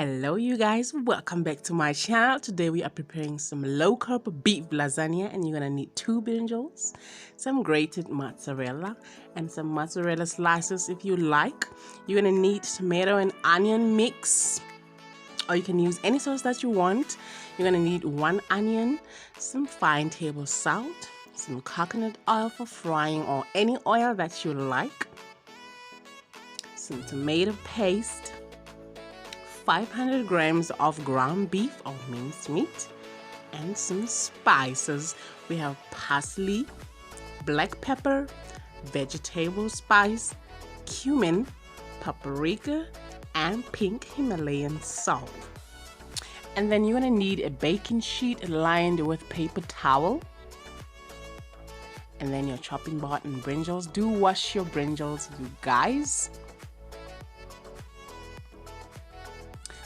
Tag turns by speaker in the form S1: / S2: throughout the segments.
S1: Hello you guys, welcome back to my channel. Today we are preparing some low-carb beef lasagna, and you're gonna need 2 brinjals, some grated mozzarella, and some mozzarella slices if you like. You're gonna need tomato and onion mix, or you can use any sauce that you want. You're gonna need 1 onion, some fine table salt, some coconut oil for frying or any oil that you like, some tomato paste, 500 grams of ground beef or minced meat, and some spices. We have parsley, black pepper, vegetable spice, cumin, paprika, and pink Himalayan salt. And then you're gonna need a baking sheet lined with paper towel, and then your chopping board and brinjals. Do wash your brinjals, you guys.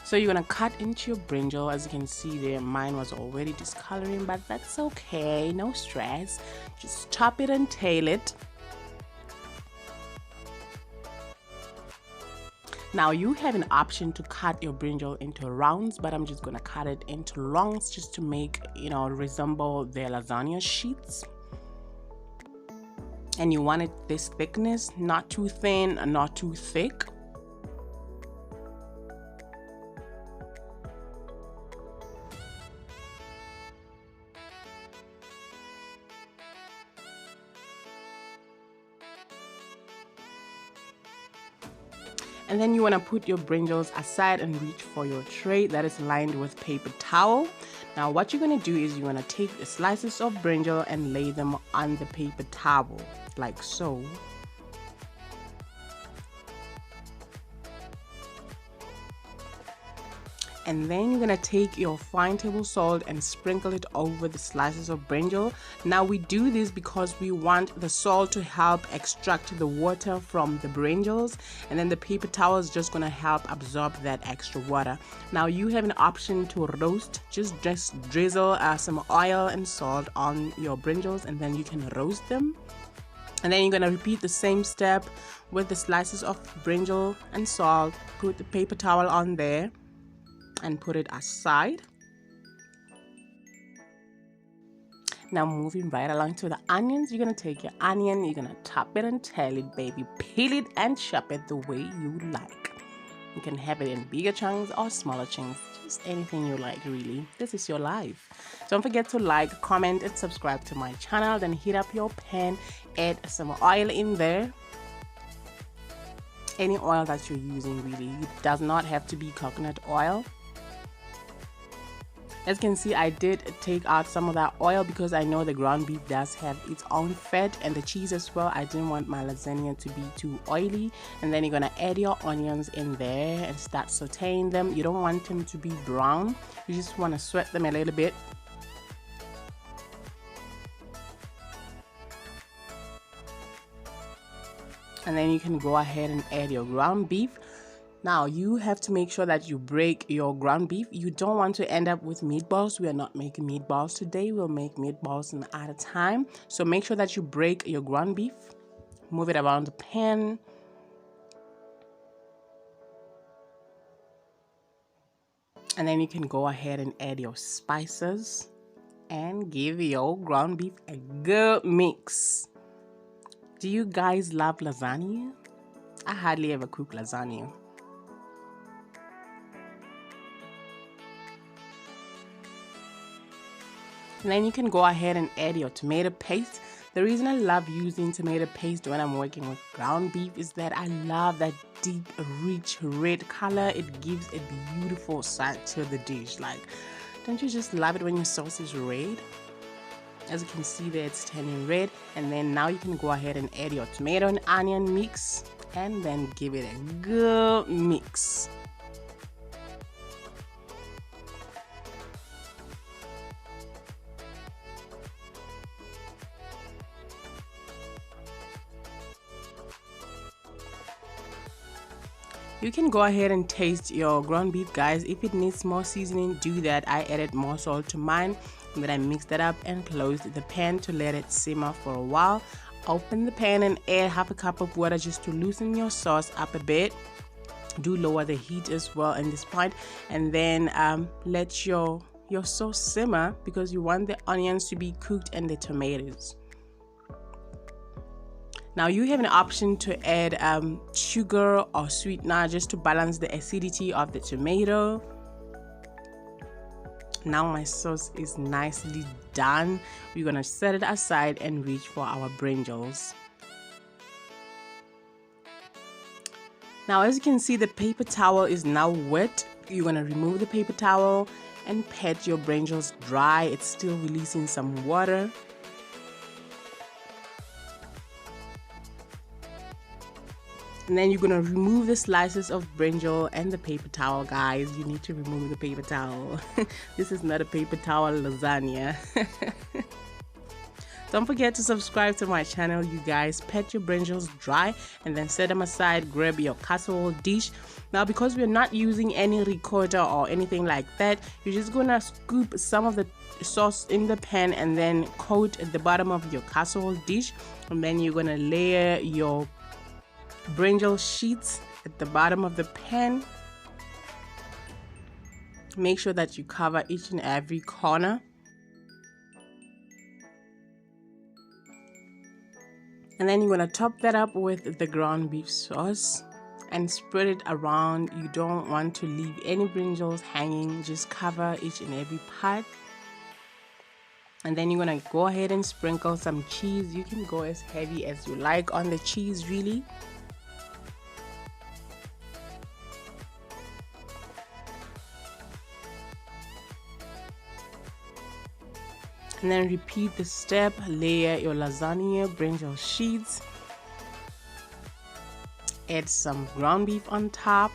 S1: So you're gonna cut into your brinjal. As you can see there, mine was already discoloring, but that's okay, no stress. Just chop it and tail it. Now you have an option to cut your brinjal into rounds, but I'm just gonna cut it into longs just to make, resemble the lasagna sheets. And you want it this thickness, not too thin and not too thick. And then you want to put your brinjals aside and reach for your tray that is lined with paper towel. Now what you're going to do is you're going to take the slices of brinjal and lay them on the paper towel, like so. And then you're going to take your fine table salt and sprinkle it over the slices of brinjal. Now we do this because we want the salt to help extract the water from the brinjals, and then the paper towel is just going to help absorb that extra water. Now you have an option to roast. Just drizzle some oil and salt on your brinjals, and then you can roast them. And then you're going to repeat the same step with the slices of brinjal and salt. Put the paper towel on there and put it aside. Now moving right along to the onions, you're gonna take your onion, you're gonna chop it and tail it, baby. Peel it and chop it the way you like. You can have it in bigger chunks or smaller chunks, just anything you like, really. This is your life. Don't forget to like, comment, and subscribe to my channel. Then heat up your pan, add some oil in there. Any oil that you're using, really. It does not have to be coconut oil. As you can see, I did take out some of that oil because I know the ground beef does have its own fat, and the cheese as well. I didn't want my lasagna to be too oily. And then you're gonna add your onions in there and start sauteing them. You don't want them to be brown. You just want to sweat them a little bit. And then you can go ahead and add your ground beef. Now you have to make sure that you break your ground beef. You don't want to end up with meatballs. We are not making meatballs today. We'll make meatballs in at a time. So make sure that you break your ground beef. Move it around the pan. And then you can go ahead and add your spices and give your ground beef a good mix. Do you guys love lasagna? I hardly ever cook lasagna. And then you can go ahead and add your tomato paste. The reason I love using tomato paste when I'm working with ground beef is that I love that deep, rich red color. It gives a beautiful side to the dish. Like, don't you just love it when your sauce is red? As you can see there, it's turning red. And then now you can go ahead and add your tomato and onion mix, and then give it a good mix. You can go ahead and taste your ground beef, guys. If it needs more seasoning, do that. I added more salt to mine, and then I mixed that up and closed the pan to let it simmer for a while. Open the pan and add half a cup of water just to loosen your sauce up a bit. do lower the heat as well in this part, and then let your sauce simmer, because you want the onions to be cooked and the tomatoes. Now you have an option to add sugar or sweetener just to balance the acidity of the tomato. Now my sauce is nicely done. We're gonna set it aside and reach for our brinjals. Now as you can see, the paper towel is now wet. You're gonna remove the paper towel and pat your brinjals dry. It's still releasing some water. And then you're gonna remove the slices of brinjal and the paper towel, guys. You need to remove the paper towel. This is not a paper towel lasagna. Don't forget to subscribe to my channel, you guys. Pat your brinjals dry and then set them aside. Grab your casserole dish. Now because we're not using any ricotta or anything like that, you're just gonna scoop some of the sauce in the pan and then coat at the bottom of your casserole dish. And then you're gonna layer your brinjal sheets at the bottom of the pan. Make sure that you cover each and every corner. And then you're going to top that up with the ground beef sauce and spread it around. You don't want to leave any brinjals hanging. Just cover each and every part. And then you're going to go ahead and sprinkle some cheese. You can go as heavy as you like on the cheese, really. And then repeat the step. Layer your lasagna brinjal sheets. Add some ground beef on top.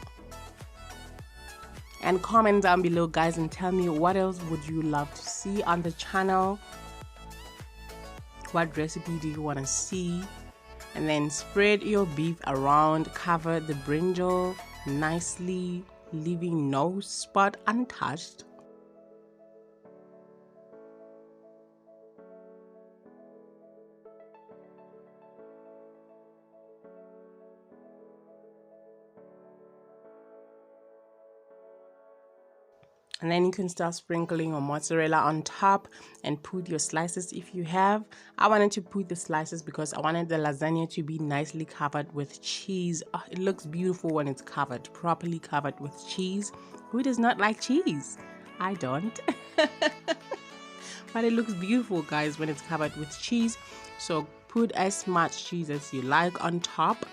S1: And comment down below, guys, and tell me what else would you love to see on the channel. What recipe do you want to see? And then spread your beef around. Cover the brinjal nicely, leaving no spot untouched. And then you can start sprinkling your mozzarella on top and put your slices if you have. I wanted to put the slices because I wanted the lasagna to be nicely covered with cheese. Oh, it looks beautiful when it's covered, properly covered with cheese. Who does not like cheese? I don't. But it looks beautiful, guys, when it's covered with cheese. So put as much cheese as you like on top.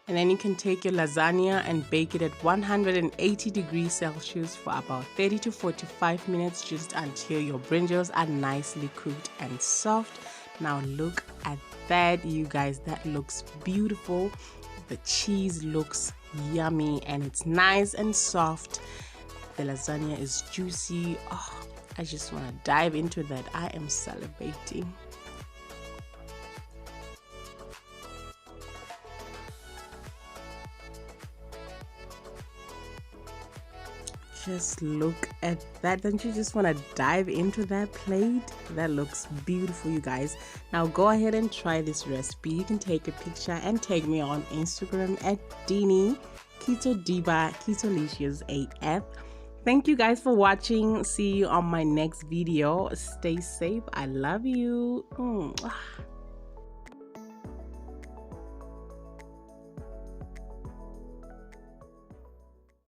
S1: And then you can take your lasagna and bake it at 180 degrees Celsius for about 30 to 45 minutes, just until your brinjals are nicely cooked and soft. Now look at that, you guys. That looks beautiful. The cheese looks yummy and it's nice and soft. The lasagna is juicy. Oh, I just want to dive into that. I am salivating. Just look at that. Don't you just want to dive into that plate? That looks beautiful, you guys. Now go ahead and try this recipe. You can take a picture and tag me on Instagram at Dinny, Keto Diva, Ketolicious AF. Thank you guys for watching. See you on my next video. Stay safe. I love you.